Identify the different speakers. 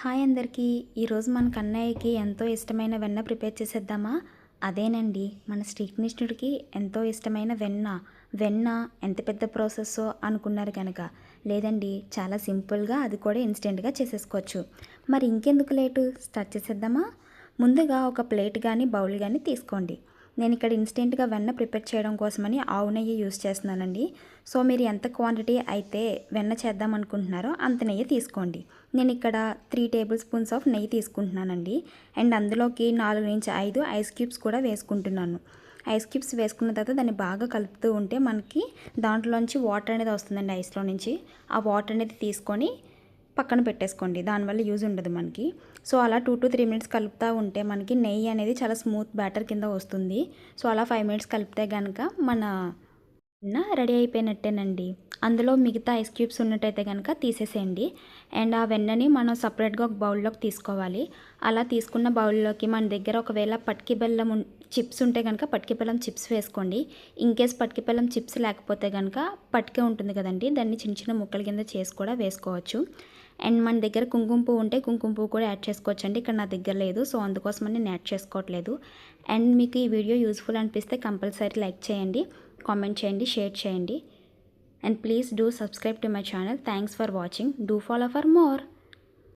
Speaker 1: Hi అందరికీ. ఈరోజు మన కన్నయ్యకి ఎంతో ఇష్టమైన వెన్న ప్రిపేర్ చేసేద్దామా? అదేనండి, మన శ్రీకృష్ణుడికి ఎంతో ఇష్టమైన వెన్న. వెన్న ఎంత పెద్ద ప్రాసెస్సో అనుకున్నారు కనుక, లేదండి, చాలా సింపుల్గా అది కూడా ఇన్స్టెంట్గా చేసేసుకోవచ్చు. మరి ఇంకెందుకు లేటు, స్టార్ట్ చేసేద్దామా? ముందుగా ఒక ప్లేట్ కానీ బౌల్ కానీ తీసుకోండి. నేను ఇక్కడ ఇన్స్టెంట్గా వెన్న ప్రిపేర్ చేయడం కోసమని ఆవు నెయ్యి యూస్ చేస్తున్నానండి. సో మీరు ఎంత క్వాంటిటీ అయితే వెన్న చేద్దాం అనుకుంటున్నారో అంత నెయ్యి తీసుకోండి. నేను ఇక్కడ 3 టేబుల్ స్పూన్స్ ఆఫ్ నెయ్యి తీసుకుంటున్నానండి. అండ్ అందులోకి 4 నుంచి 5 ఐస్ క్యూబ్స్ కూడా వేసుకుంటున్నాను. ఐస్ క్యూబ్స్ వేసుకున్న తర్వాత దాన్ని బాగా కలుపుతూ ఉంటే మనకి దాంట్లోంచి వాటర్ అనేది వస్తుందండి. ఐస్లో నుంచి ఆ వాటర్ అనేది తీసుకొని పక్కన పెట్టేసుకోండి. దానివల్ల యూజ్ ఉండదు మనకి. సో అలా 2 to 3 మినిట్స్ కలుపుతూ ఉంటే మనకి నెయ్యి అనేది చాలా స్మూత్ బ్యాటర్ కింద వస్తుంది. సో అలా 5 మినిట్స్ కలిపితే కనుక మన రెడీ అయిపోయినట్టేనండి. అందులో మిగతా ఐస్ క్యూబ్స్ ఉన్నట్టయితే కనుక తీసేసేయండి. అండ్ ఆ వెన్నని మనం సపరేట్గా ఒక బౌల్లోకి తీసుకోవాలి. అలా తీసుకున్న బౌల్లోకి మన దగ్గర ఒకవేళ పటికి బెల్లం చిప్స్ ఉంటే కనుక పటికి బెల్లం చిప్స్ వేసుకోండి. ఇన్కేస్ పటికి బెల్లం చిప్స్ లేకపోతే కనుక పటికే ఉంటుంది కదండి, దాన్ని చిన్న చిన్న ముక్కల కింద చేసి కూడా వేసుకోవచ్చు. అండ్ మన దగ్గర కుంకుమ పువ్వు ఉంటే కుంకుమ పువ్వు కూడా యాడ్ చేసుకోవచ్చు అండి. ఇక్కడ నా దగ్గర లేదు, సో అందుకోసమని నేను యాడ్ చేసుకోవట్లేదు. అండ్ మీకు ఈ వీడియో యూస్ఫుల్ అనిపిస్తే కంపల్సరీ లైక్ చేయండి, కామెంట్ చేయండి, షేర్ చేయండి. And please do subscribe to my channel. Thanks for watching. Do follow for more.